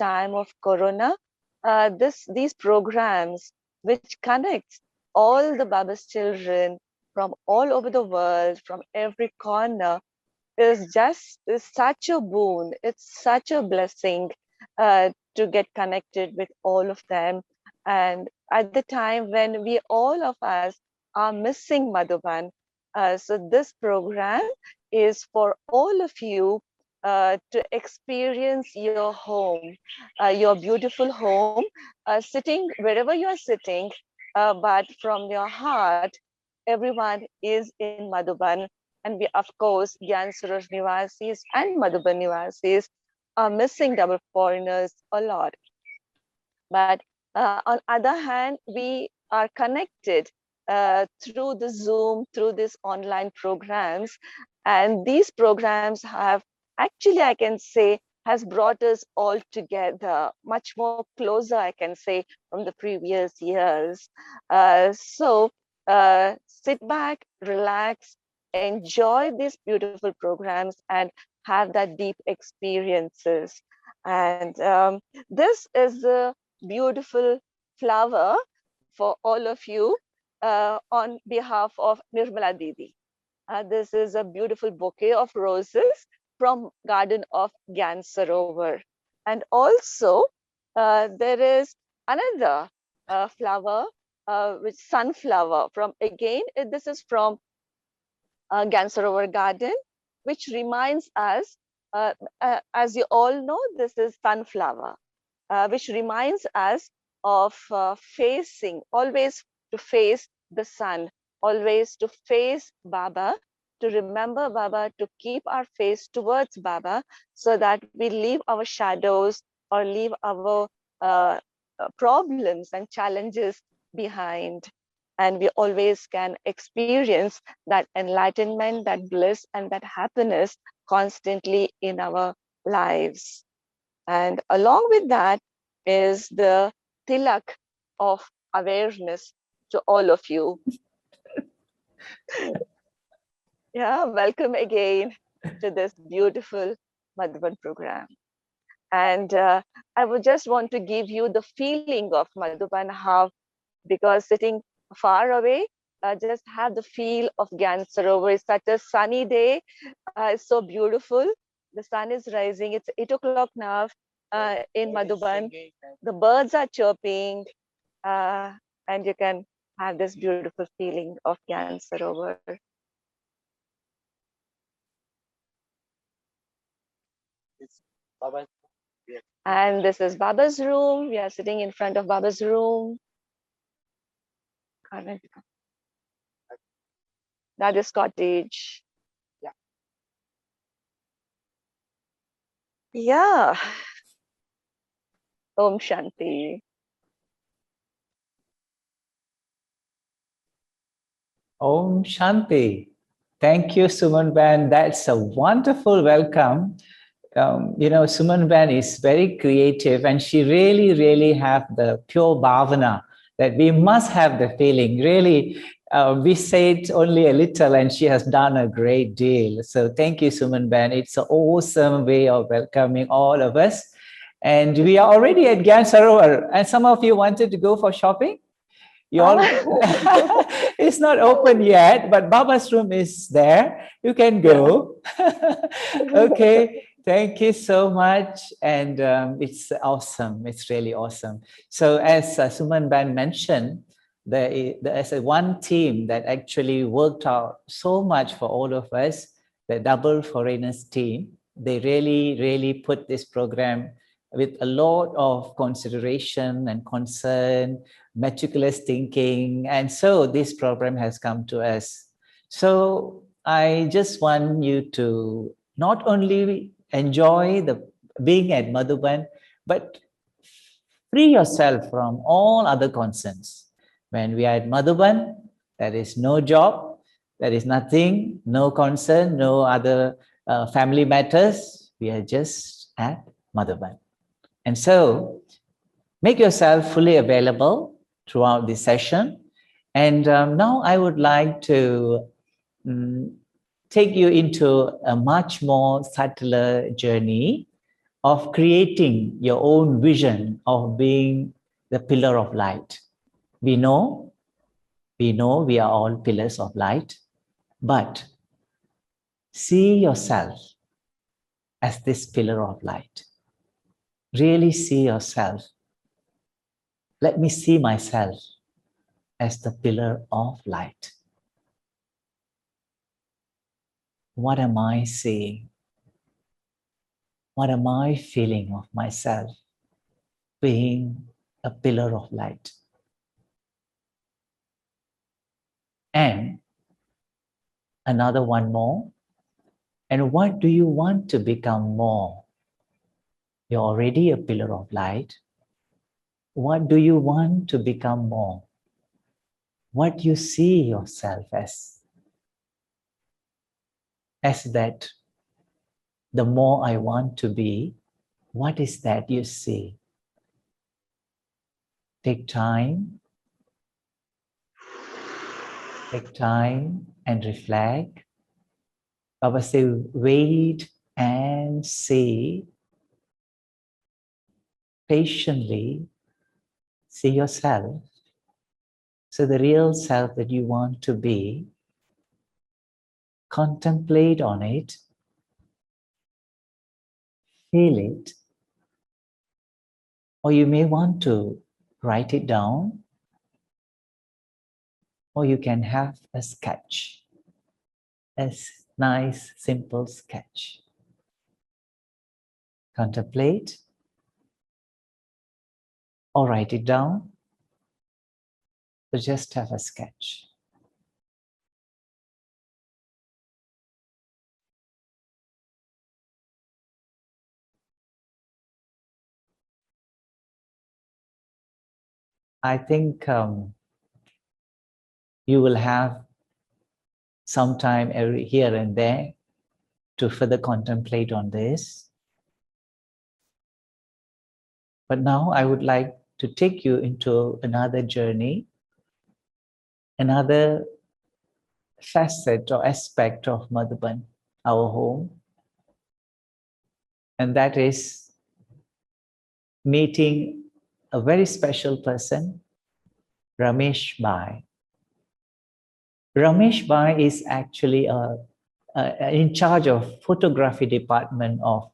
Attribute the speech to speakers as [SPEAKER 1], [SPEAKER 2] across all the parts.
[SPEAKER 1] time of Corona, these programs which connects all the Baba's children from all over the world, from every corner, is such a boon. It's such a blessing to get connected with all of them. And at the time when we all of us are missing Madhuban, so this program is for all of you to experience your home, your beautiful home, sitting wherever you are sitting, but from your heart, everyone is in Madhuban. And we, of course, Gyan Suraj Nivasis and Madhuban Nivasis are missing double foreigners a lot. But on other hand, we are connected through the Zoom, through these online programs. And these programs have actually, I can say, has brought us all together, much more closer, I can say, from the previous years. So sit back, relax, enjoy these beautiful programs and have that deep experiences. And this is the beautiful flower for all of you on behalf of Nirmala Didi. This is a beautiful bouquet of roses from Garden of Gyan Sarovar. And also there is another flower, which sunflower from, again, this is from Gyan Sarovar Garden, which reminds us, as you all know, this is sunflower, which reminds us of facing, always to face the sun, always to face Baba, to remember Baba, to keep our face towards Baba, so that we leave our shadows or leave our problems and challenges behind. And we always can experience that enlightenment, that bliss, and that happiness constantly in our lives. And along with that is the tilak of awareness to all of you. Yeah, welcome again to this beautiful Madhuban program. And I would just want to give you the feeling of Madhuban, how, because sitting far away, just have the feel of Gyan Sarovar. It's such a sunny day. It's so beautiful. The sun is rising. It's 8 o'clock now in Madhuban. The birds are chirping, and you can have this beautiful feeling of Gyan Sarovar. And this is Baba's room. We are sitting in front of Baba's room. That is cottage. Yeah. Om Shanti.
[SPEAKER 2] Om Shanti. Thank you, Suman Ben. That's a wonderful welcome. Suman Ben is very creative, and she really have the pure bhavana that we must have the feeling. Really, we say it only a little, and she has done a great deal. So thank you, Suman Ben. It's an awesome way of welcoming all of us. And we are already at Gyan Sarovar. And some of you wanted to go for shopping? You all, it's not open yet, but Baba's room is there. You can go. Okay. Thank you so much. And it's awesome. It's really awesome. So as Suman Ben mentioned, there's one team that actually worked out so much for all of us, the Double Foreigners team. They really put this program with a lot of consideration and concern, meticulous thinking. And so this program has come to us. So I just want you to not only enjoy the being at Madhuban, but free yourself from all other concerns. When we are at Madhuban, there is no job, there is nothing, no concern, no other family matters. We are just at Madhuban. And so make yourself fully available throughout this session. And now I would like to take you into a much more subtler journey of creating your own vision of being the pillar of light. We know, we are all pillars of light, but see yourself as this pillar of light. Really see yourself. Let me see myself as the pillar of light. What am I seeing? What am I feeling of myself being a pillar of light? And another one more. And what do you want to become more? You're already a pillar of light. What do you want to become more? What you see yourself as that the more I want to be, what is that you see? Take time and reflect. Baba say, wait and see, patiently see yourself. So the real self that you want to be, contemplate on it, feel it, or you may want to write it down, or you can have a sketch, a nice, simple sketch. Contemplate or write it down, or just have a sketch. I think you will have some time every here and there to further contemplate on this. But now I would like to take you into another journey, another facet or aspect of Madhuban, our home, and that is meeting a very special person, Ramesh Bhai. Ramesh Bhai is actually in charge of photography department of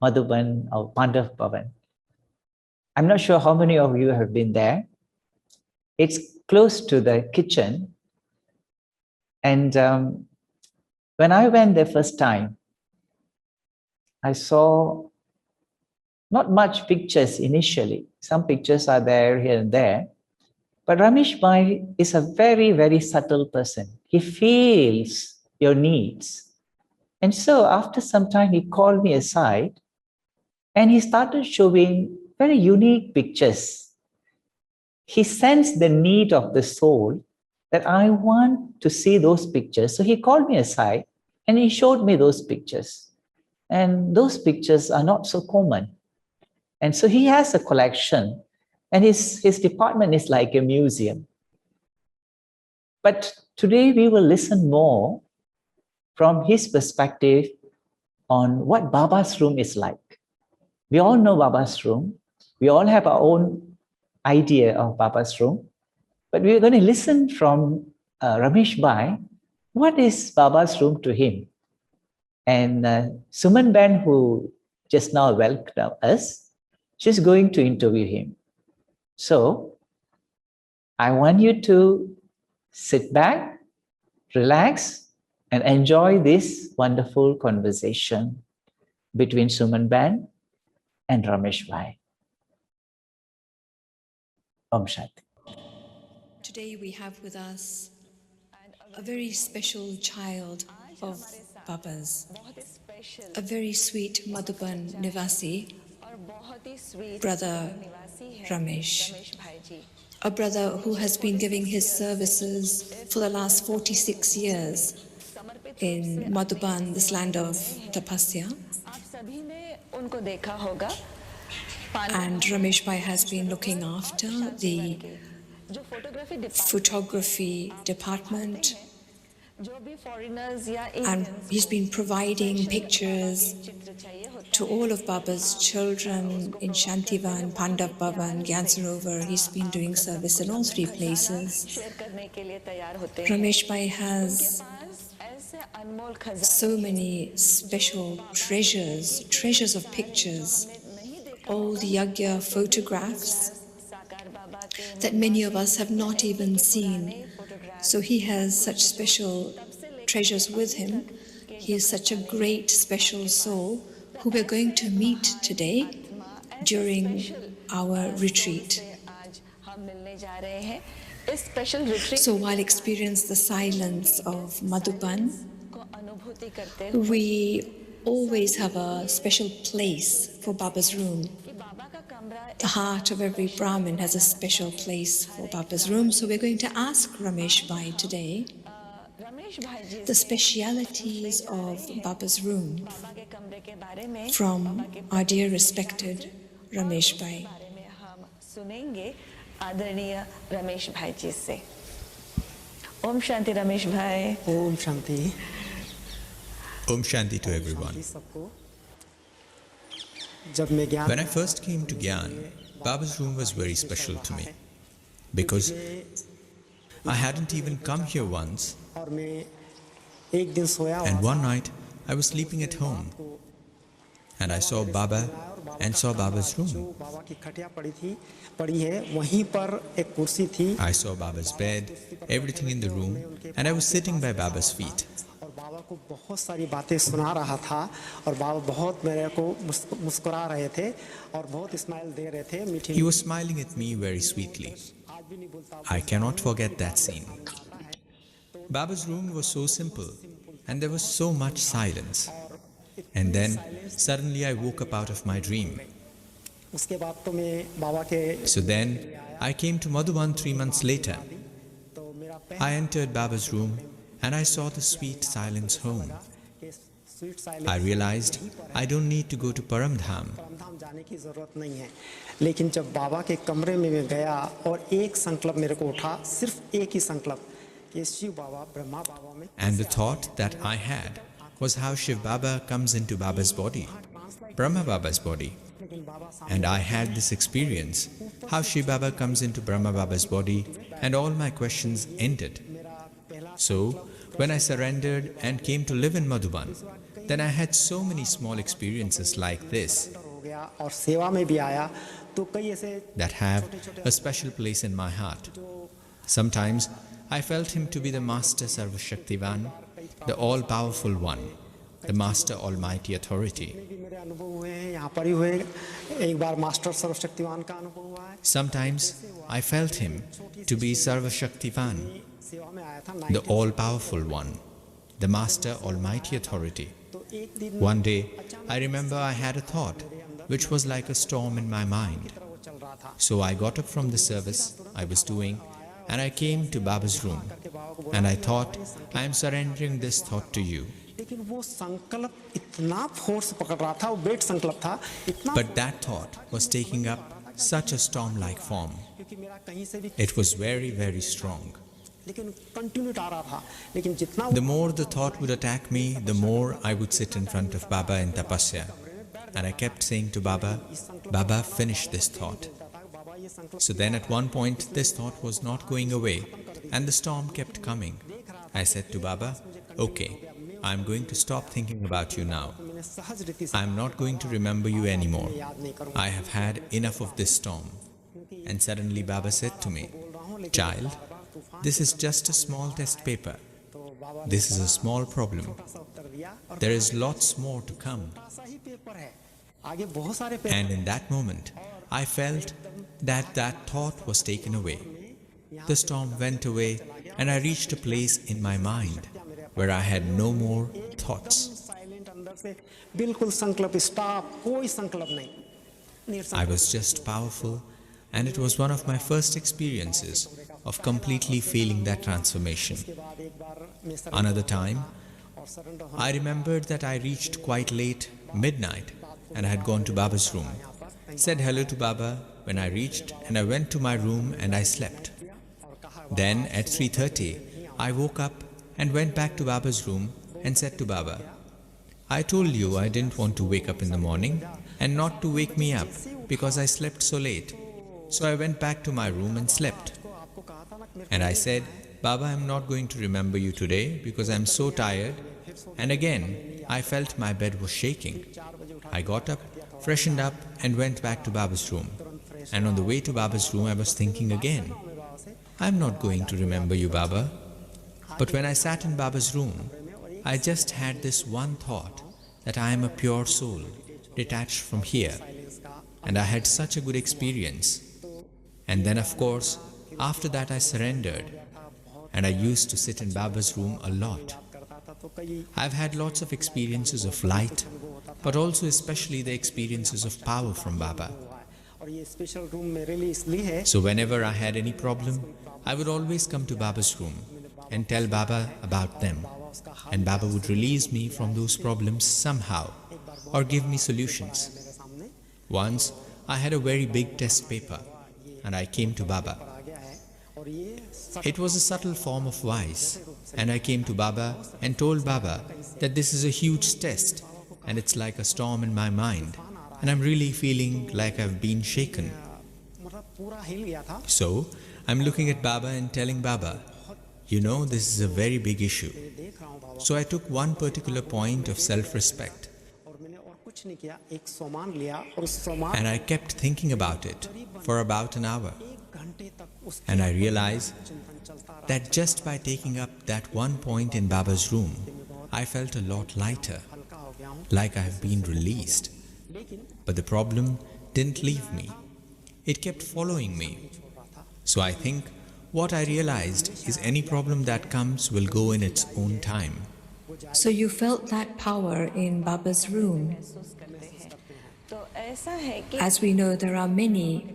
[SPEAKER 2] Madhuban or Pandav Bhavan. I'm not sure how many of you have been there. It's close to the kitchen. And when I went there first time, I saw not much pictures initially. Some pictures are there here and there. But Ramesh Bhai is a very, very subtle person. He feels your needs. And so after some time, he called me aside and he started showing very unique pictures. He sensed the need of the soul that I want to see those pictures. So he called me aside and he showed me those pictures. And those pictures are not so common. And so he has a collection, and his department is like a museum. But today we will listen more from his perspective on what Baba's room is like. We all know Baba's room. We all have our own idea of Baba's room. But we're going to listen from Ramesh Bhai, what is Baba's room to him? And Suman Ben, who just now welcomed us, she's going to interview him. So I want you to sit back, relax, and enjoy this wonderful conversation between Suman Ben and Ramesh Bhai. Om Shanti.
[SPEAKER 3] Today we have with us a very special child of Baba's, a very sweet Madhuban Nivasi, brother Ramesh, a brother who has been giving his services for the last 46 years in Madhuban, this land of Tapasya. And Ramesh Bhai has been looking after the photography department And he's been providing pictures to all of Baba's children in Shantivan, Pandav Bhavan, Gyan Sarovar. He's been doing service in all three places. Ramesh Bhai has so many special treasures of pictures, old yagya photographs that many of us have not even seen. So he has such special treasures with him. He is such a great special soul who we're going to meet today during our retreat. So while experience the silence of Madhuban, we always have a special place for Baba's room. The heart of every Brahmin has a special place for Baba's room. So we're going to ask Ramesh Bhai today the specialities of Baba's room from our dear respected Ramesh Bhai.
[SPEAKER 1] आदरणीय रमेश भाई जी से। ओम शांति रमेश भाई।
[SPEAKER 4] Om Shanti.
[SPEAKER 5] Om Shanti to everyone. When I first came to Gyan, Baba's room was very special to me because I hadn't even come here once, and one night I was sleeping at home and I saw Baba and saw Baba's room. I saw Baba's bed, everything in the room, and I was sitting by Baba's feet. He was smiling at me very sweetly. I cannot forget that scene. Baba's room was so simple and there was so much silence. And then suddenly I woke up out of my dream. So then I came to Madhuban 3 months later. I entered Baba's room and I saw the sweet silence home. I realized I don't need to go to Paramdham.
[SPEAKER 4] लेकिन जब बाबा के कमरे में मैं गया और एक संकल्प मेरे को उठा, सिर्फ एक ही संकल्प कि शिव बाबा ब्रह्मा बाबा में.
[SPEAKER 5] And the thought that I had was how Shiv Baba comes into Baba's body, Brahma Baba's body. And I had this experience, how Shiv Baba comes into Brahma Baba's body, and all my questions ended. So, when I surrendered and came to live in Madhuban, then I had so many small experiences like this that have a special place in my heart. Sometimes I felt him to be the Master Sarvashaktivan, the all-powerful one, the Master Almighty Authority. Sometimes I felt him to be Sarvashaktivan, the all-powerful one, the Master Almighty Authority. One day, I remember I had a thought which was like a storm in my mind. So I got up from the service I was doing and I came to Baba's room and I thought, I am surrendering this thought to you. But that thought was taking up such a storm-like form. It was very, very strong. The more the thought would attack me, the more I would sit in front of Baba in tapasya. And I kept saying to Baba, Baba, finish this thought. So then at one point, this thought was not going away and the storm kept coming. I said to Baba, okay, I am going to stop thinking about you now. I am not going to remember you anymore. I have had enough of this storm. And suddenly Baba said to me, child, this is just a small test paper. This is a small problem. There is lots more to come. And in that moment, I felt that thought was taken away. The storm went away and I reached a place in my mind where I had no more thoughts. I was just powerful, and it was one of my first experiences of completely feeling that transformation. Another time, I remembered that I reached quite late, midnight, and I had gone to Baba's room. Said hello to Baba when I reached, and I went to my room and I slept. Then at 3:30, I woke up and went back to Baba's room and said to Baba, I told you I didn't want to wake up in the morning and not to wake me up because I slept so late. So I went back to my room and slept. And I said, Baba, I'm not going to remember you today because I'm so tired. And again, I felt my bed was shaking. I got up, freshened up, and went back to Baba's room. And on the way to Baba's room, I was thinking again, I'm not going to remember you, Baba. But when I sat in Baba's room, I just had this one thought that I am a pure soul, detached from here. And I had such a good experience. And then, of course, after that I surrendered. And I used to sit in Baba's room a lot. I've had lots of experiences of light, but also especially the experiences of power from Baba. So whenever I had any problem, I would always come to Baba's room and tell Baba about them. And Baba would release me from those problems somehow or give me solutions. Once, I had a very big test paper and I came to Baba. It was a subtle form of vice, and I came to Baba and told Baba that this is a huge test and it's like a storm in my mind and I'm really feeling like I've been shaken. So, I'm looking at Baba and telling Baba, you know, this is a very big issue. So I took one particular point of self-respect and I kept thinking about it for about an hour. And I realized that just by taking up that one point in Baba's room, I felt a lot lighter, like I have been released. But the problem didn't leave me. It kept following me. So I think what I realized is any problem that comes will go in its own time.
[SPEAKER 3] So you felt that power in Baba's room. As we know, there are many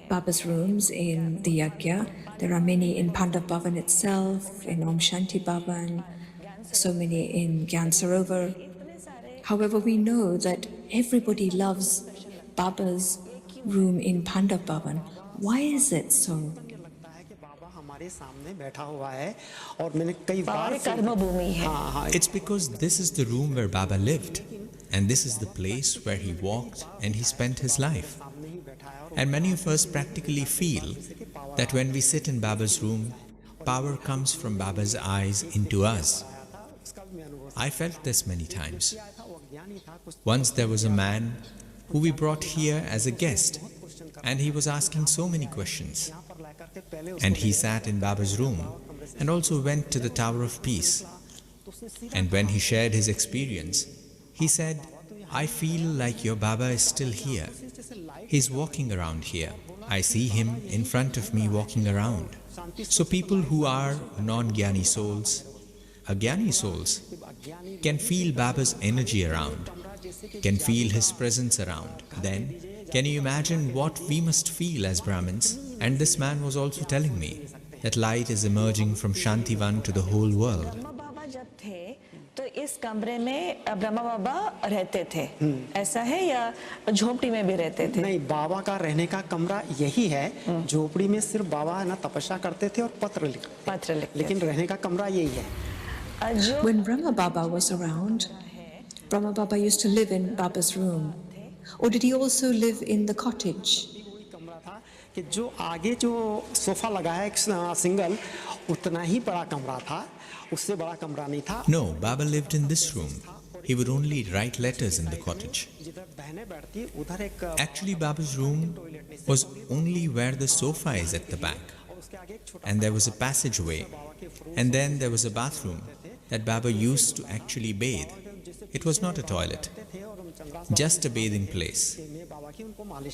[SPEAKER 3] Baba's rooms in the Yajna. There are many in Pandav Bhavan itself, in Om Shanti Bhavan, so many in Gyan Sarovar. However, we know that everybody loves Baba's room in Pandav Bhavan. Why is it so?
[SPEAKER 5] It's because this is the room where Baba lived, and this is the place where he walked and he spent his life. And many of us practically feel that when we sit in Baba's room, power comes from Baba's eyes into us. I felt this many times. Once there was a man who we brought here as a guest, and he was asking so many questions. And he sat in Baba's room and also went to the Tower of Peace. And when he shared his experience, he said, I feel like your Baba is still here. He's walking around here. I see him in front of me walking around. So people who are non-Gyani souls, Agyani souls, can feel Baba's energy around, can feel his presence around. Then, can you imagine what we must feel as Brahmins? And this man was also telling me that light is emerging from Shantivan to the whole world.
[SPEAKER 6] तो इस कमरे में ब्रह्मा बाबा रहते थे, ऐसा है या झोपड़ी में भी रहते थे?
[SPEAKER 4] नहीं, बाबा का रहने का कमरा यही है। झोपड़ी में सिर्फ बाबा ना तपस्या करते थे और पत्र लिखते, लेकिन रहने का कमरा यही है।
[SPEAKER 3] When Brahma Baba was around, Brahma Baba used to live in Baba's room. Or did he also live in the cottage?
[SPEAKER 4] कमरा था कि जो आगे जो सोफा लगा है एक सिंगल, उतना ही बड़ा कमरा था, उससे बड़ा कमरा नहीं था।
[SPEAKER 5] No, Baba lived in this room. He would only write letters in the cottage. Actually, Baba's room was only where the sofa is at the back. And there was a passageway. And then there was a bathroom that Baba used to actually bathe. It was not a toilet, just a bathing place.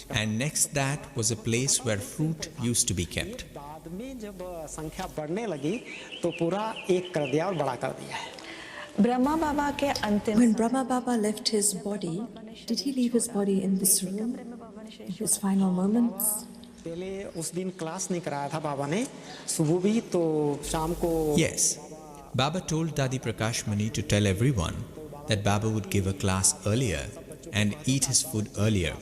[SPEAKER 5] And next that was a place where fruit used to be kept.
[SPEAKER 3] When Brahma Baba left his body, did he leave his body in this room, in his final moments?
[SPEAKER 5] Yes, Baba told Dadi Prakash Mani to tell everyone that Baba would give a class earlier and eat his food earlier.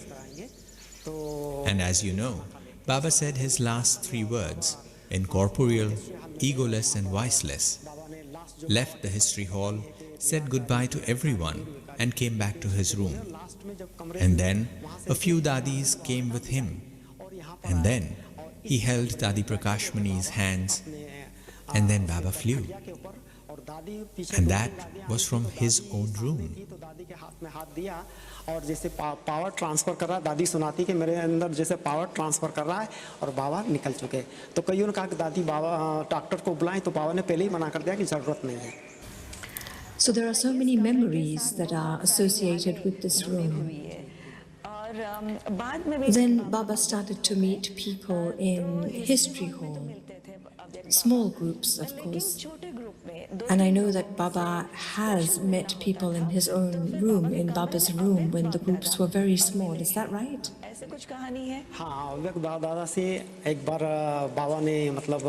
[SPEAKER 5] And as you know, Baba said his last 3 words, incorporeal, egoless and viceless. left the history hall, said goodbye to everyone, and came back to his room. And then a few dadis came with him. And then he held Dadi Prakashmani's hands, and then Baba flew. And that was from his own room.
[SPEAKER 4] तो दादी के हाथ में हाथ दिया और जैसे power transfer कर रहा है, दादी सुनाती कि मेरे अंदर जैसे पावर ट्रांसफर कर रहा है और बाबा निकल चुके। तो कईयों ने कहा कि दादी बाबा डॉक्टर को बुलाएं, तो बाबा ने पहले ही मना कर दिया कि ज़रूरत नहीं है।
[SPEAKER 3] So there are so many memories that are associated with this room.
[SPEAKER 6] और बाद में भी
[SPEAKER 3] Then Baba started to meet people in history hall, small groups, of course.
[SPEAKER 6] छोटे ग्रुप में
[SPEAKER 3] And I know that Baba has met people in his own room, in Baba's room, when the groups were very small. Is that right?
[SPEAKER 6] ऐसे कुछ कहानी है।
[SPEAKER 4] हाँ, विवेक दादा से एक बार बाबा ने मतलब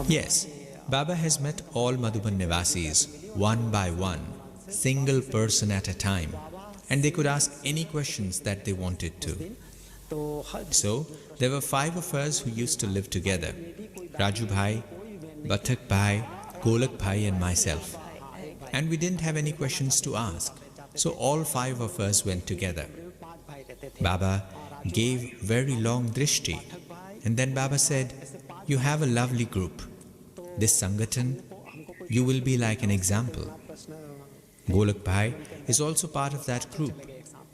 [SPEAKER 5] Yes, Baba has met all Madhuban Nivasis one by one, single person at a time, and they could ask any questions that they wanted to.
[SPEAKER 4] तो
[SPEAKER 5] So, there were 5 of us who used to live together: Raju Bhai, Bathak Bhai, Golak Bhai and myself. And we didn't have any questions to ask, so all 5 of us went together. Baba gave very long drishti, and then Baba said, "You have a lovely group. This Sangathan, you will be like an example." Golak Bhai is also part of that group,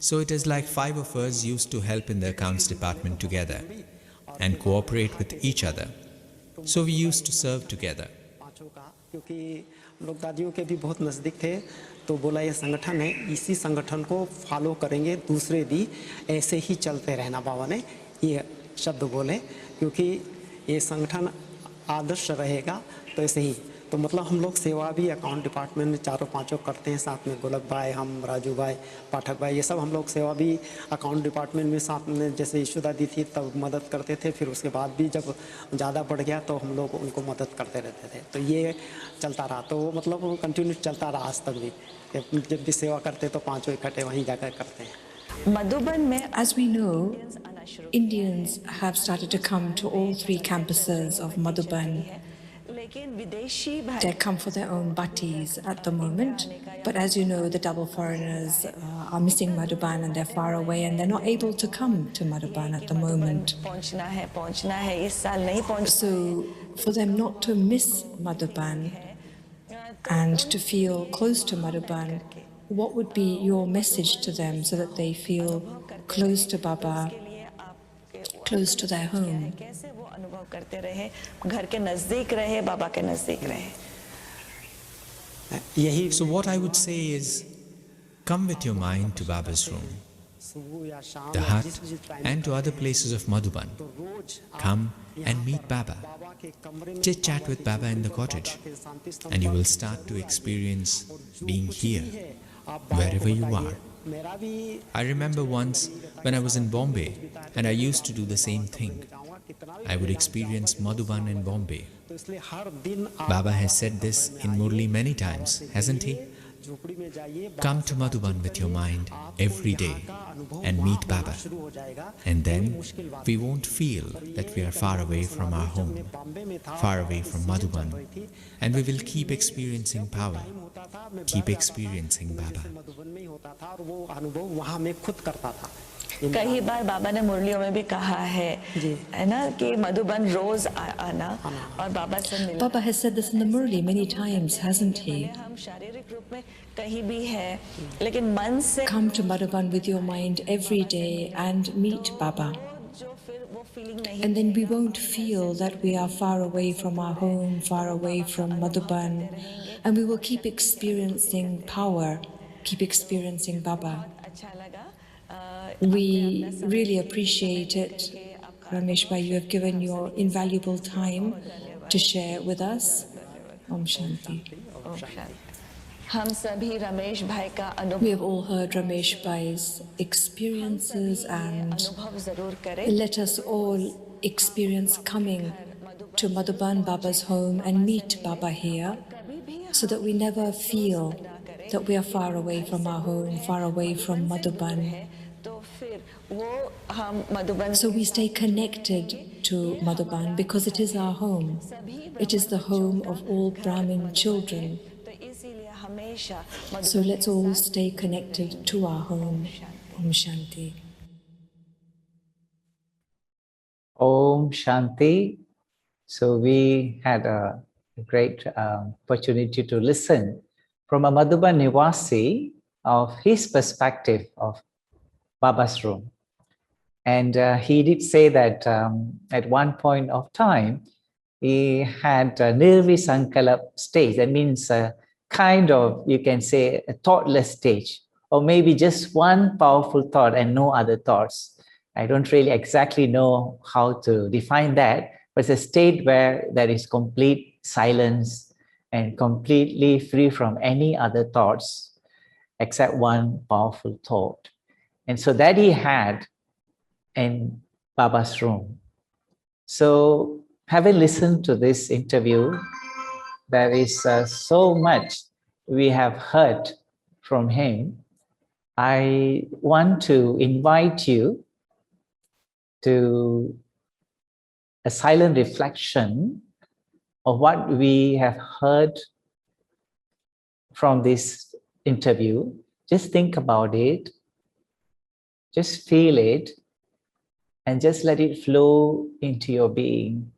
[SPEAKER 5] so it is like 5 of us used to help in the accounts department together and cooperate with each other. So we used to serve together.
[SPEAKER 4] पाँचों का, क्योंकि लोग दादियों के भी बहुत नज़दीक थे, तो बोला ये संगठन है, इसी संगठन को फॉलो करेंगे, दूसरे भी ऐसे ही चलते रहना। बाबा ने ये शब्द बोले, क्योंकि ये संगठन आदर्श रहेगा, तो ऐसे ही। तो मतलब हम लोग सेवा भी अकाउंट डिपार्टमेंट में चारों पांचों करते हैं साथ में। गोलक भाई, हम, राजू भाई, पाठक भाई, ये सब हम लोग सेवा भी अकाउंट डिपार्टमेंट में साथ में, जैसे यशोदा दी थी तब मदद करते थे, फिर उसके बाद भी जब ज़्यादा बढ़ गया तो हम लोग उनको मदद करते रहते थे। तो ये चलता रहा, तो मतलब कंटिन्यू चलता रहा आज तक भी। जब भी सेवा करते तो पाँचों इकट्ठे वहीं जाकर करते हैं।
[SPEAKER 6] मधुबन में
[SPEAKER 3] As we know, Indians have started to come to all 3 campuses of Madhuban.
[SPEAKER 6] लेकिन विदेशी भाई
[SPEAKER 3] They come for their own bhattis at the moment. But as you know, the double foreigners are missing Madhuban and they're far away and they're not able to come to Madhuban at the moment.
[SPEAKER 6] पहुंचना है इस साल नहीं पहुंच
[SPEAKER 3] So for them not to miss Madhuban and to feel close to Madhuban, what would be your message to them so that they feel close to Baba, close to their home?
[SPEAKER 6] कैसे वो अनुभव करते रहे, घर के नजदीक रहे, बाबा के नजदीक रहे।
[SPEAKER 4] यही
[SPEAKER 5] So what I would say is, come with your mind to Baba's room,
[SPEAKER 4] सुबह या शाम
[SPEAKER 5] the
[SPEAKER 4] या
[SPEAKER 5] hut,
[SPEAKER 4] जिस time
[SPEAKER 5] and to other places of Madhuban.
[SPEAKER 4] तो रोज
[SPEAKER 5] Come and meet Baba.
[SPEAKER 4] बाबा के कमरे में
[SPEAKER 5] Chit chat with Baba in the cottage, and you will start to experience being here, wherever you are.
[SPEAKER 4] मेरा भी
[SPEAKER 5] I remember once when I was in Bombay, and I used to do the same thing. I would experience Madhuban in Bombay.
[SPEAKER 4] तो इसलिए हर दिन आप
[SPEAKER 5] Baba has said this in Murli many times, hasn't he?
[SPEAKER 4] झोपड़ी में जाइए,
[SPEAKER 5] Come to Madhuban with your mind every day and meet Baba.
[SPEAKER 4] शुरू हो जाएगा।
[SPEAKER 5] And then we won't feel that we are far away from our home,
[SPEAKER 4] Bombay में था,
[SPEAKER 5] far away from Madhuban, and we will keep experiencing power,
[SPEAKER 4] होता था, मैं
[SPEAKER 5] keep experiencing Baba.
[SPEAKER 4] Madhuban में ही होता था और वो अनुभव वहाँ मैं खुद करता था।
[SPEAKER 6] कई बार बाबा ने मुरलियों में भी कहा है ना कि मधुबन रोज आना और बाबा से मिलना।
[SPEAKER 3] Baba has said this in the Murli many times, hasn't he?
[SPEAKER 6] हम शारीरिक रूप में कहीं भी है, लेकिन मन से
[SPEAKER 3] Come to Madhuban with your mind every day and meet Baba.
[SPEAKER 6] जो फिर वो फीलिंग नहीं
[SPEAKER 3] And then we won't feel that we are far away from our home, far away from Madhuban, and we will keep experiencing power, keep experiencing Baba.
[SPEAKER 6] अच्छा लगा।
[SPEAKER 3] We really appreciate it, Ramesh Bhai. You have given your invaluable time to share with us. Om Shanti.
[SPEAKER 6] हम सभी रमेश भाई का
[SPEAKER 3] We have all heard Ramesh Bhai's experiences and
[SPEAKER 6] अनुभव जरूर करें।
[SPEAKER 3] let us all experience coming to Madhuban Baba's home and meet Baba here so that we never feel that we are far away from our home, far away from Madhuban.
[SPEAKER 6] तो फिर वो
[SPEAKER 3] So we stay connected to Madhuban because it is our home. It is the home of all Brahmin children. So let's all stay connected to our home. Om Shanti.
[SPEAKER 2] Om Shanti. So we had a great opportunity to listen from a Madhuban Nivasi of his perspective of Baba's room. And he did say that at one point of time, he had a Nirvisankalap stage. That means a kind of, you can say, a thoughtless stage, or maybe just one powerful thought and no other thoughts. I don't really exactly know how to define that, but it's a state where there is complete silence and completely free from any other thoughts except one powerful thought. And so that he had in Baba's room. So having listened to this interview, there is so much we have heard from him. I want to invite you to a silent reflection of what we have heard from this interview. Just think about it, just feel it, and just let it flow into your being.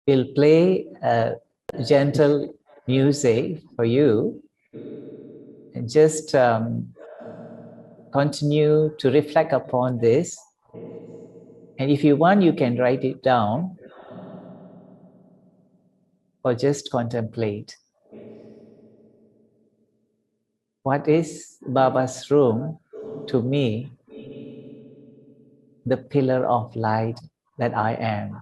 [SPEAKER 2] We'll play a gentle music for you and just continue to reflect upon this. And if you want, you can write it down or just contemplate. What is Baba's room to me? The pillar of light that I am.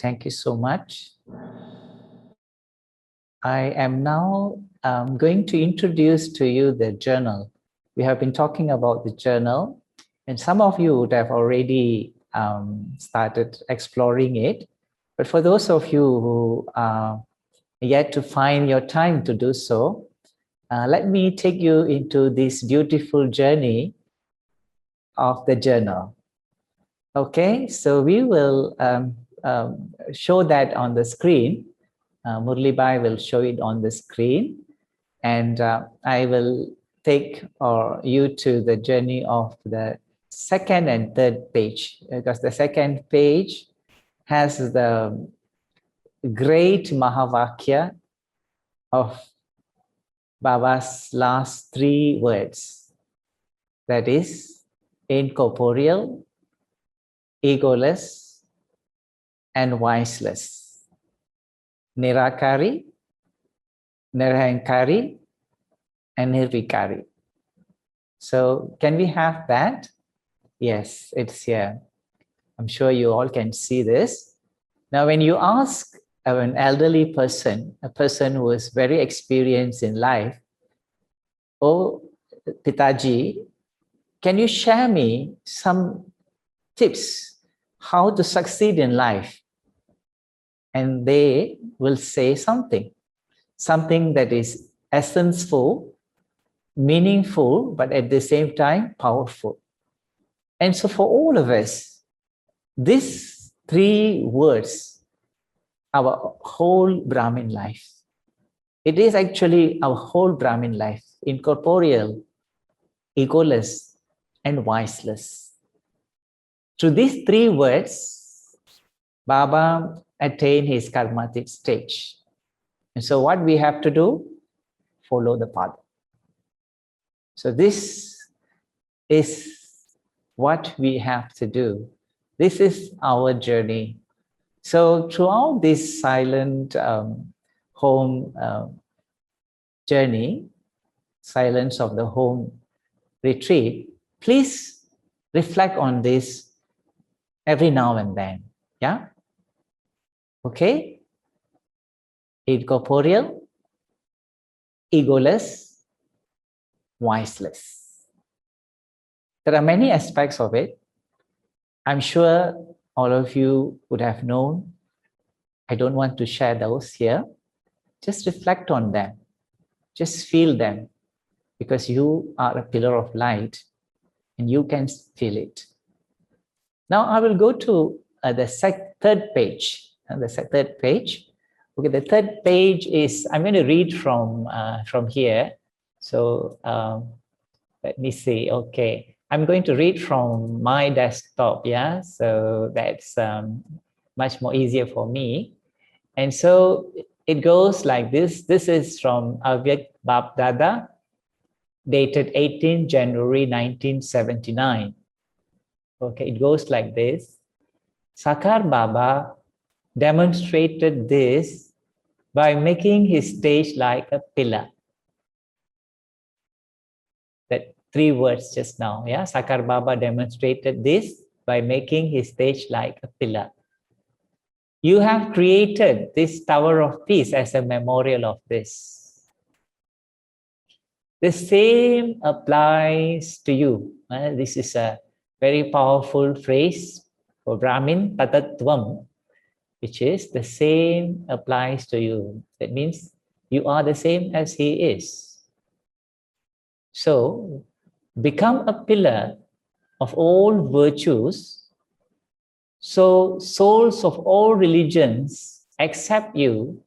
[SPEAKER 2] Thank you so much. I am now going to introduce to you the journal. We have been talking about the journal, and some of you would have already started exploring it. But for those of you who are yet to find your time to do so, let me take you into this beautiful journey of the journal. Okay, so we will show that on the screen. Murli Bhai will show it on the screen, and I will take you to the journey of the second and third page, because the second page has the great Mahavakya of Baba's last three words, that is incorporeal, egoless, and wiseless. Nirakari, Nirahankari, and Nirvikari. So can we have that? Yes, it's here. I'm sure you all can see this. Now, when you ask an elderly person, a person who is very experienced in life, "Oh, Pitaji, can you share me some tips how to succeed in life?" And they will say something that is essential meaningful, but at the same time, powerful. And so for all of us, these three words, our whole Brahmin life, it is actually our whole Brahmin life, incorporeal, egoless, and wiseless. Through these three words, Baba attained his karmatic stage. And so what we have to do? Follow the path. So this is what we have to do. This is our journey. So throughout this silent home journey, silence of the home retreat, please reflect on this every now and then. Yeah? Okay? Incorporeal, egoless, wiseless. There are many aspects of it. I'm sure all of you would have known. I don't want to share those here. Just reflect on them. Just feel them, because you are a pillar of light and you can feel it. Now I will go to the third page. Third page. Okay, the third page is, I'm going to read from here. So let me see. Okay, I'm going to read from my desktop. Yeah, so that's much more easier for me. And so it goes like this. This is from Avyat Bab Dada, dated 18 January 1979. Okay, it goes like this. Sakar Baba demonstrated this by making his stage like a pillar. That three words just now, yeah? Sakar Baba demonstrated this by making his stage like a pillar. You have created this Tower of Peace as a memorial of this. The same applies to you. This is a very powerful phrase for Brahmin, Tatatvam, which is the same applies to you. That means you are the same as he is. So become a pillar of all virtues, so souls of all religions accept you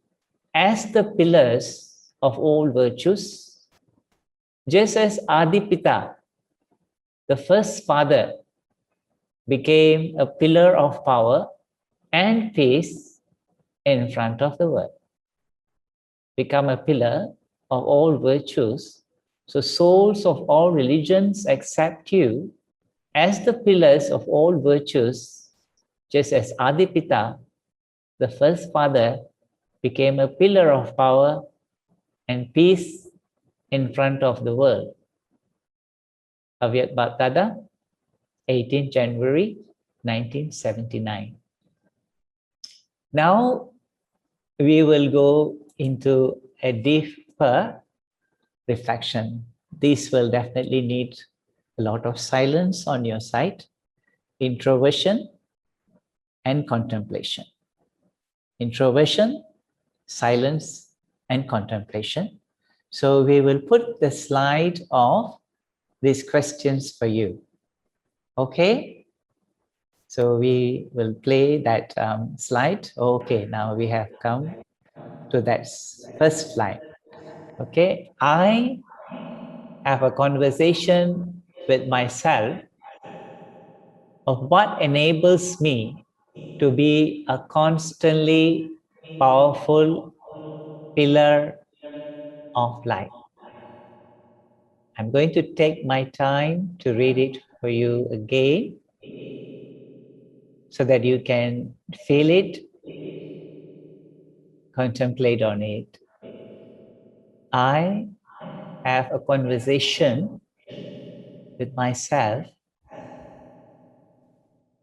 [SPEAKER 2] as the pillars of all virtues, just as Adipita, the first father, became a pillar of power and peace in front of the world. Become a pillar of all virtues, so souls of all religions accept you as the pillars of all virtues, just as Adipita, the first father, became a pillar of power and peace in front of the world. Avyat Baptada, 18 January 1979. Now we will go into a deeper reflection. This will definitely need a lot of silence on your side, introversion and contemplation. Introversion, silence, and contemplation. So we will put the slide of these questions for you. Okay? So we will play that slide. Okay, now we have come to that first slide. Okay, I have a conversation with myself of what enables me to be a constantly powerful pillar of light. I'm going to take my time to read it for you again so that you can feel it, contemplate on it. I have a conversation with myself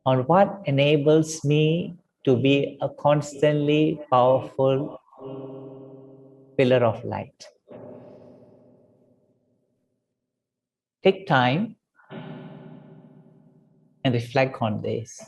[SPEAKER 2] on what enables me to be a constantly powerful pillar of light. Take time and reflect on this.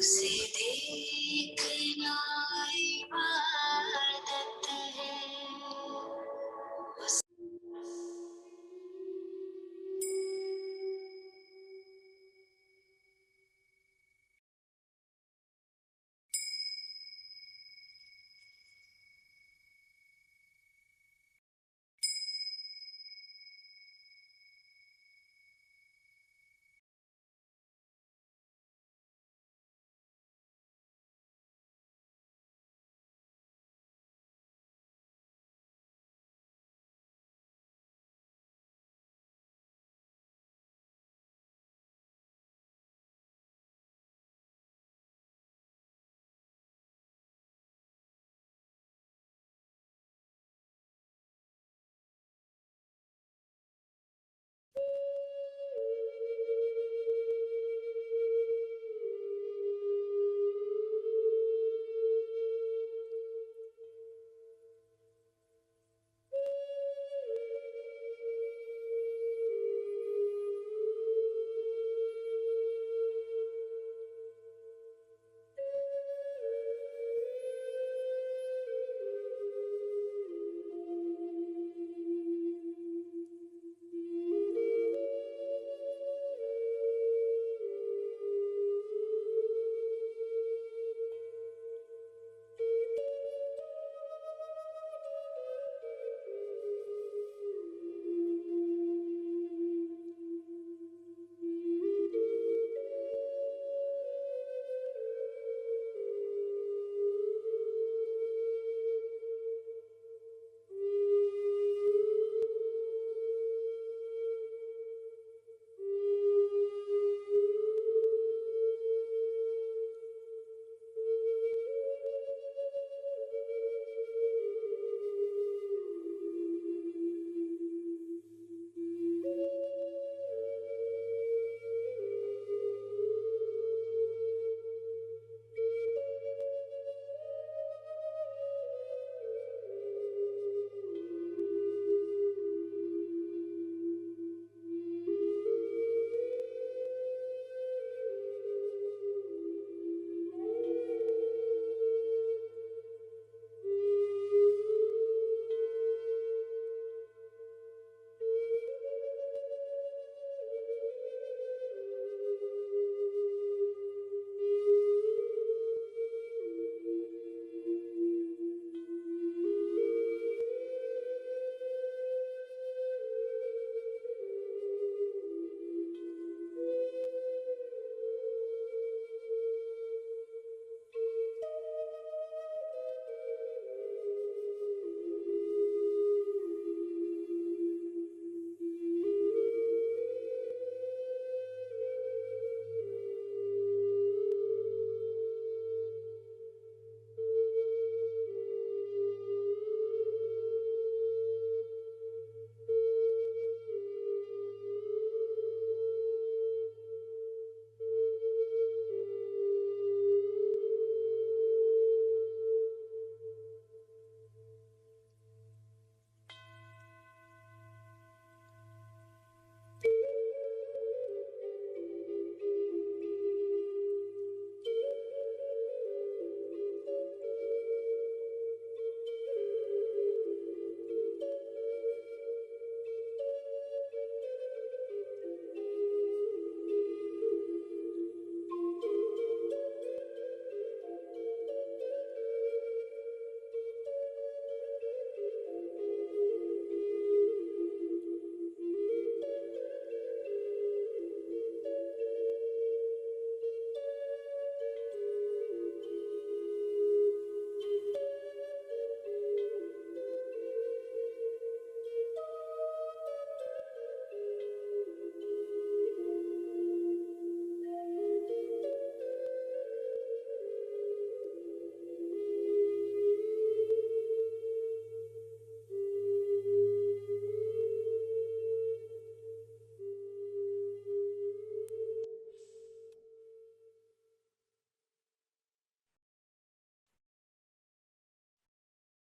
[SPEAKER 3] उसे देखना इबादत है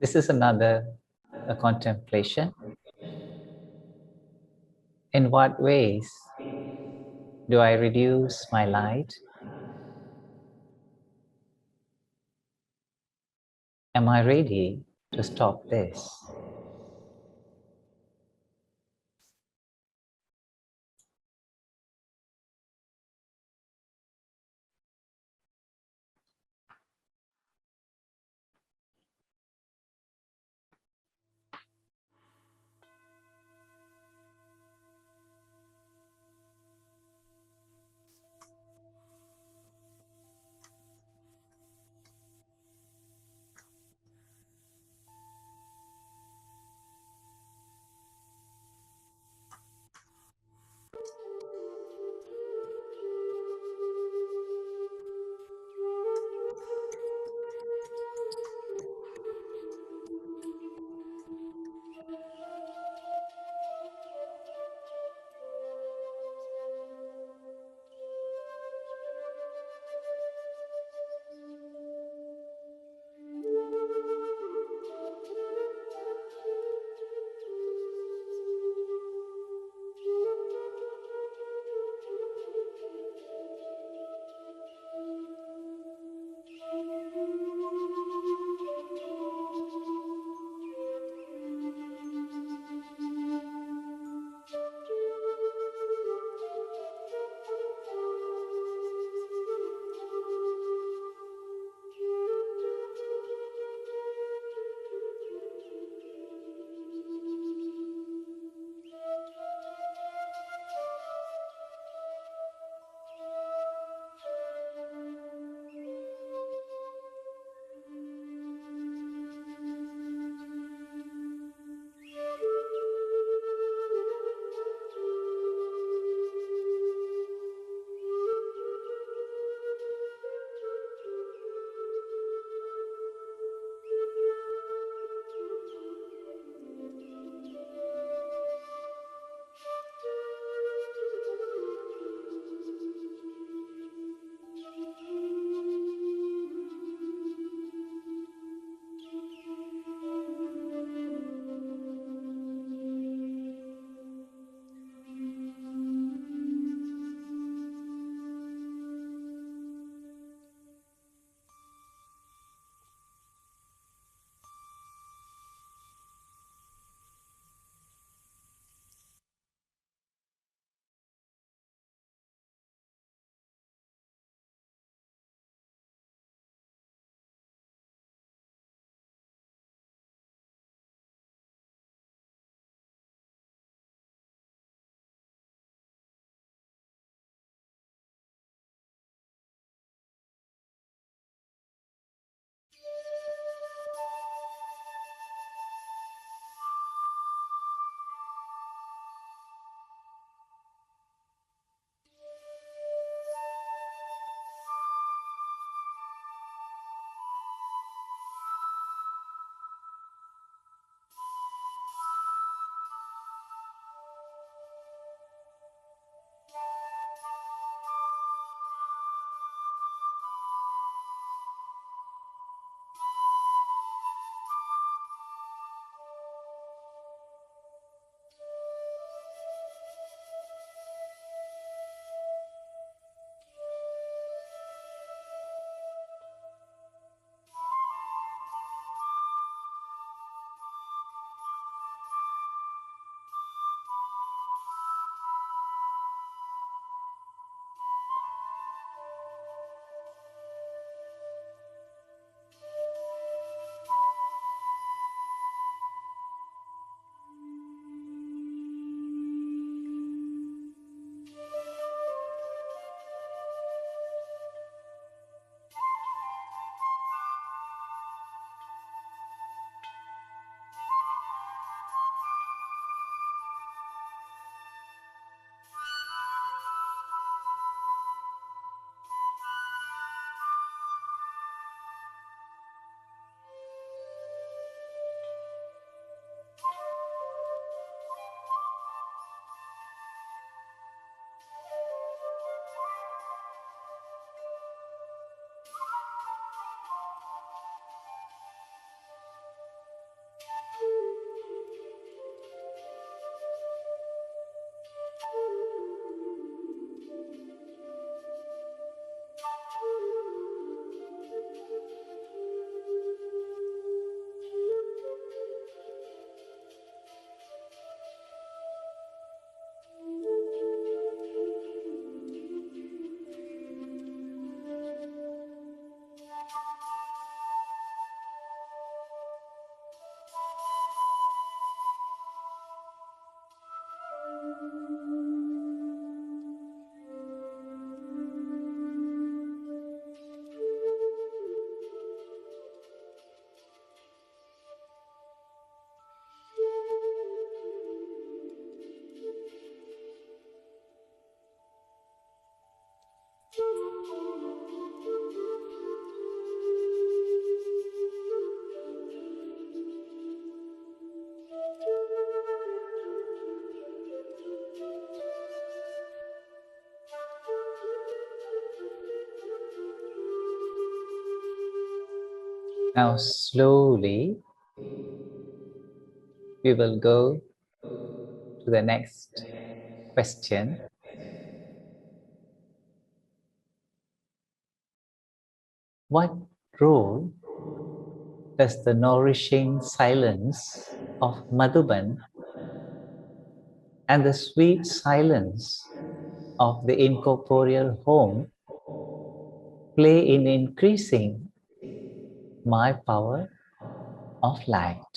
[SPEAKER 2] This is another a contemplation. In what ways do I reduce my light Am I ready to stop this? Now slowly we will go to the next question. What role does the nourishing silence of Madhuban and the sweet silence of the incorporeal home play in increasing my power of light?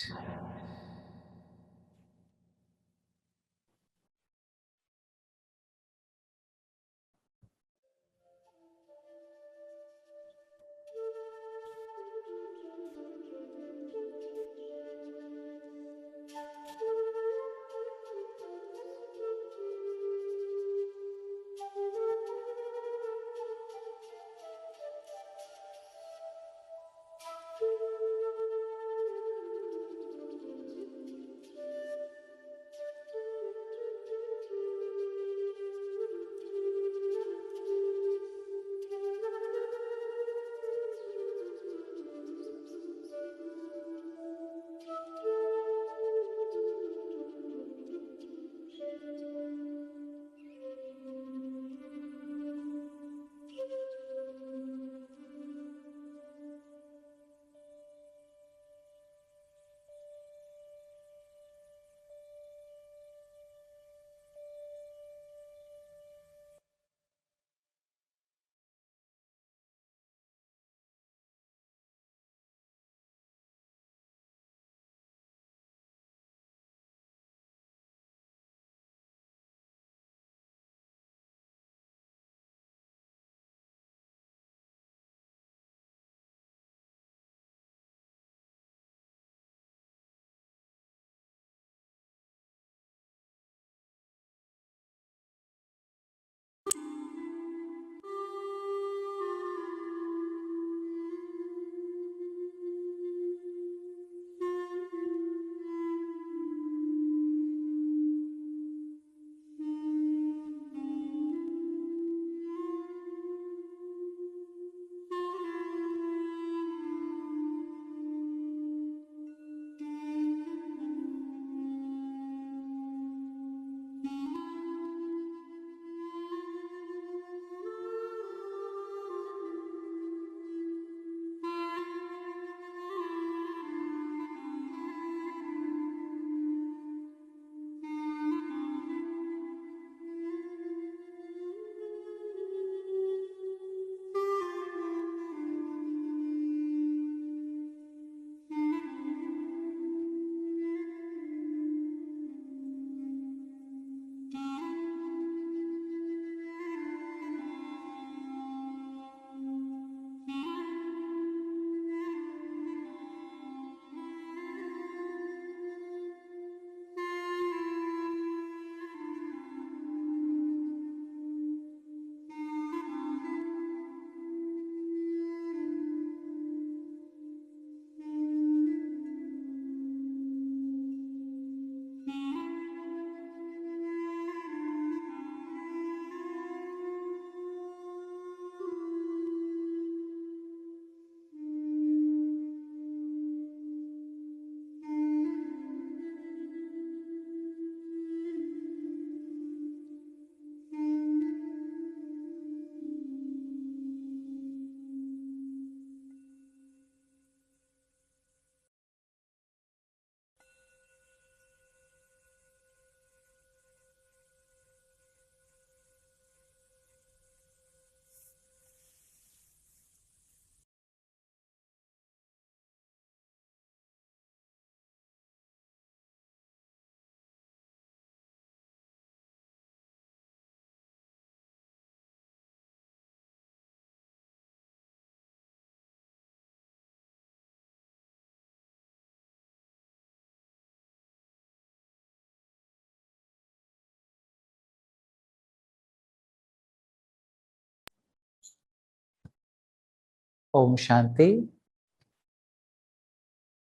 [SPEAKER 2] Om Shanti.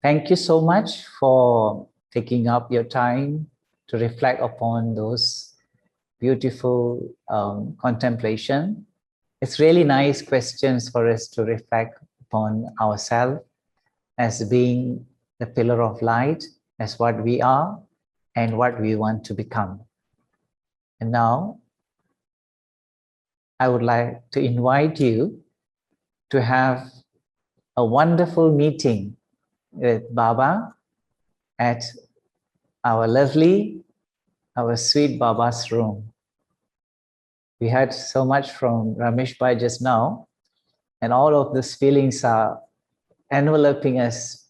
[SPEAKER 2] Thank you so much for taking up your time to reflect upon those beautiful contemplation. It's really nice questions for us to reflect upon ourselves as being the pillar of light, as what we are and what we want to become. And now I would like to invite you to have a wonderful meeting with Baba at our lovely, our sweet Baba's room. We heard so much from Ramesh Bhai just now, and all of these feelings are enveloping us.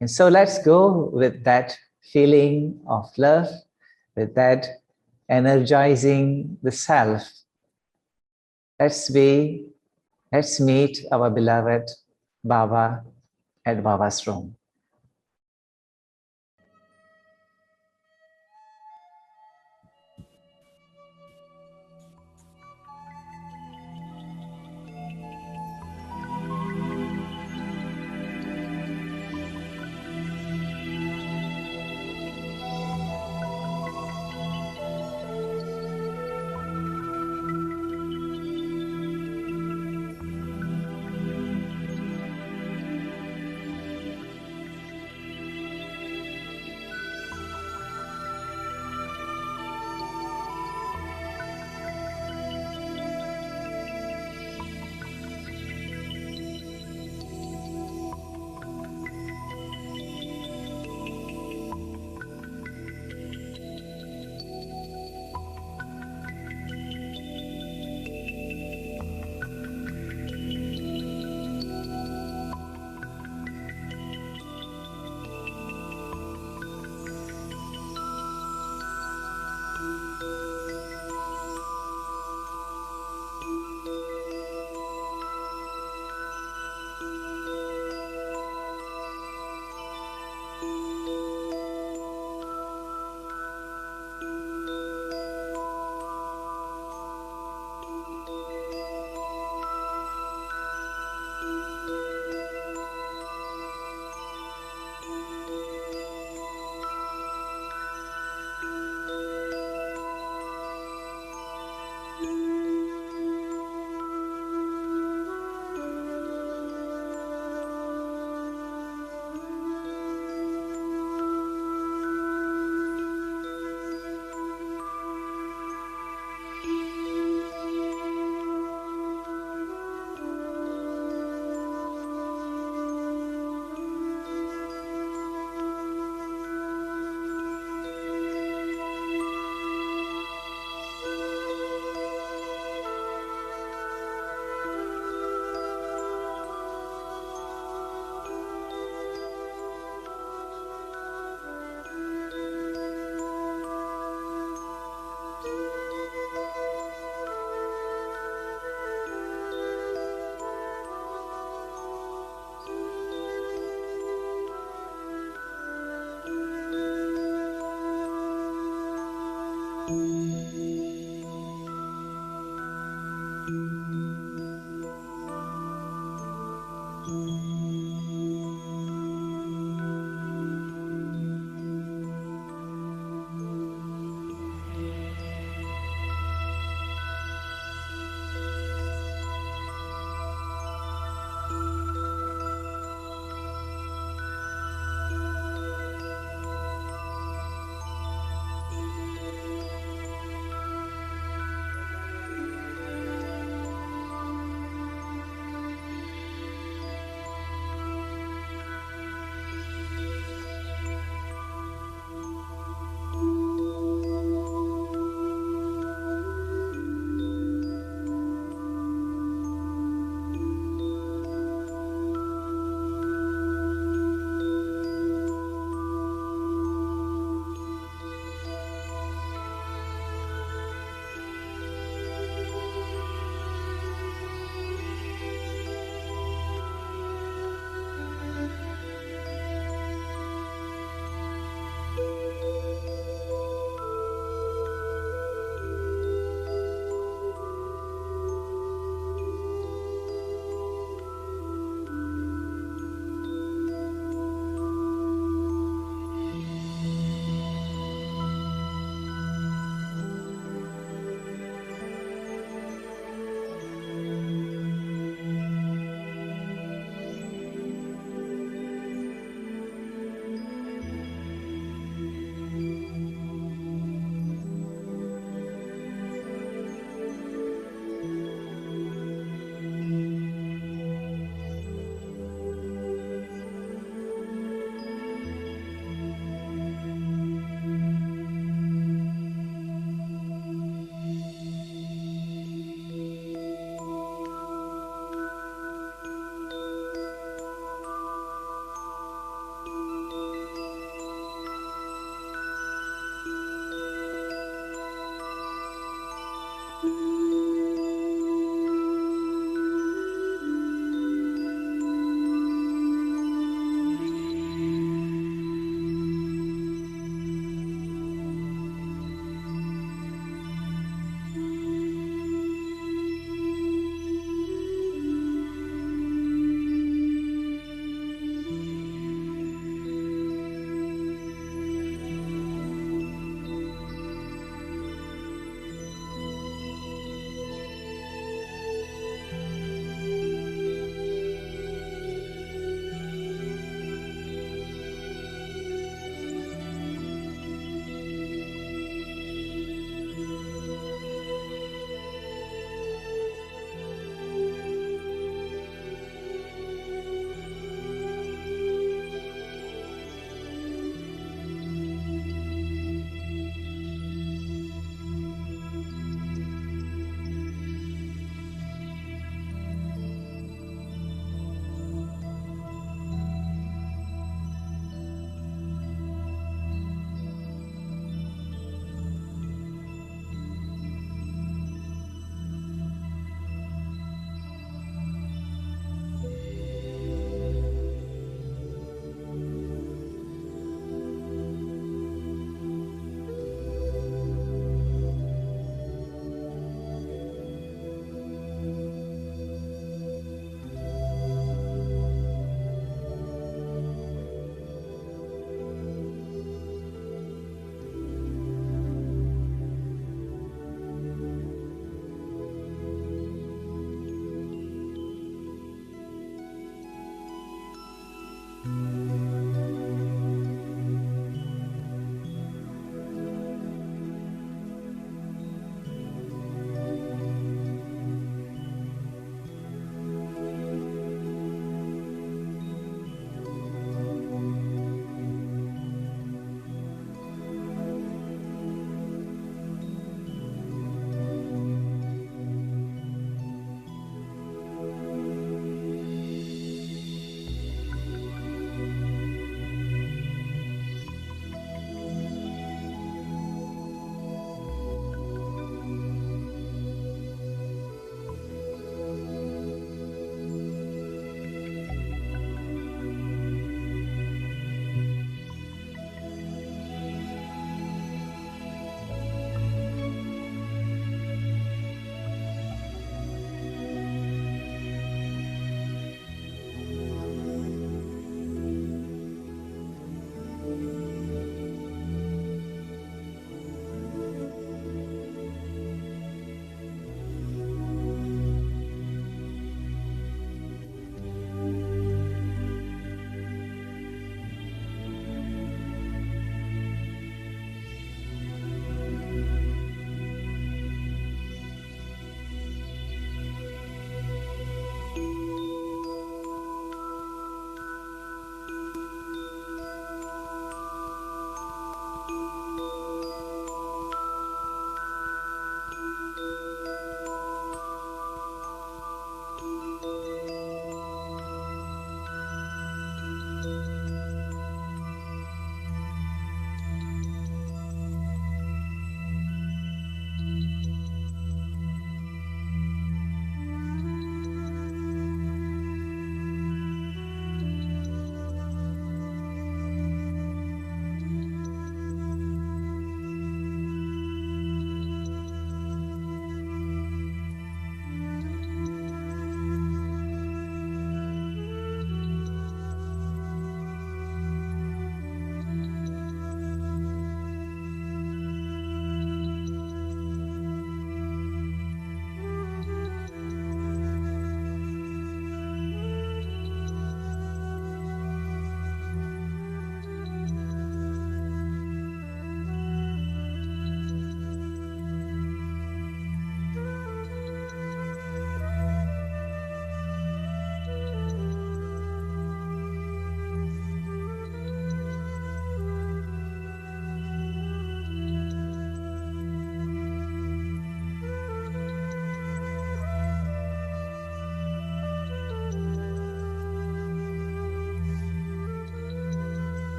[SPEAKER 2] And so let's go with that feeling of love, with that energizing the self. Let's meet our beloved Baba at Baba's room.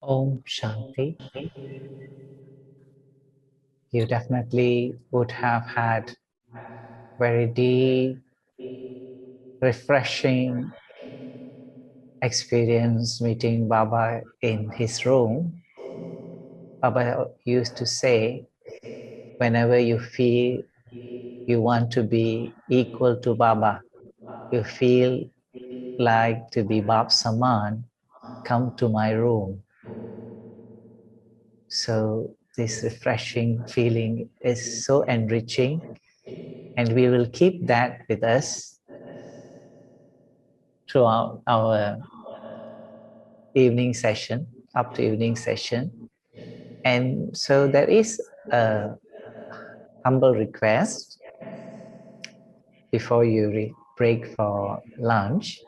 [SPEAKER 2] Om Shanti. You definitely would have had very deep, refreshing experience meeting Baba in his room. Baba used to say, whenever you feel you want to be equal to Baba, you feel like to be Bab Saman, come to my room. So this refreshing feeling is so enriching, and we will keep that with us throughout our evening session, up to evening session. And so there is a humble request before you break for lunch.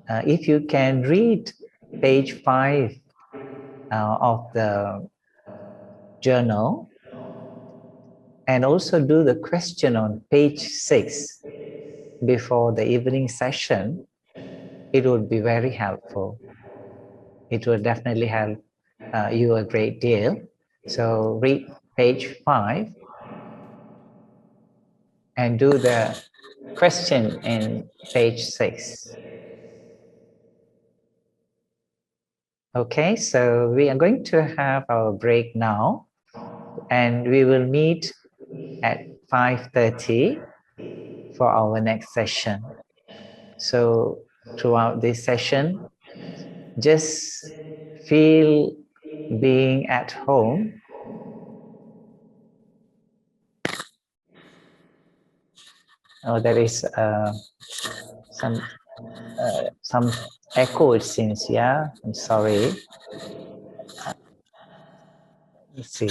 [SPEAKER 2] If you can read page 5 of the journal, and also do the question on page 6 before the evening session, it would be very helpful. It will definitely help you a great deal. So read page 5 and do the question in page 6. Okay, so we are going to have our break now, and we will meet at 5:30 for our next session. So throughout this session, just feel being at home. Oh, there is some echo, it seems. Yeah, I'm sorry. Let's see.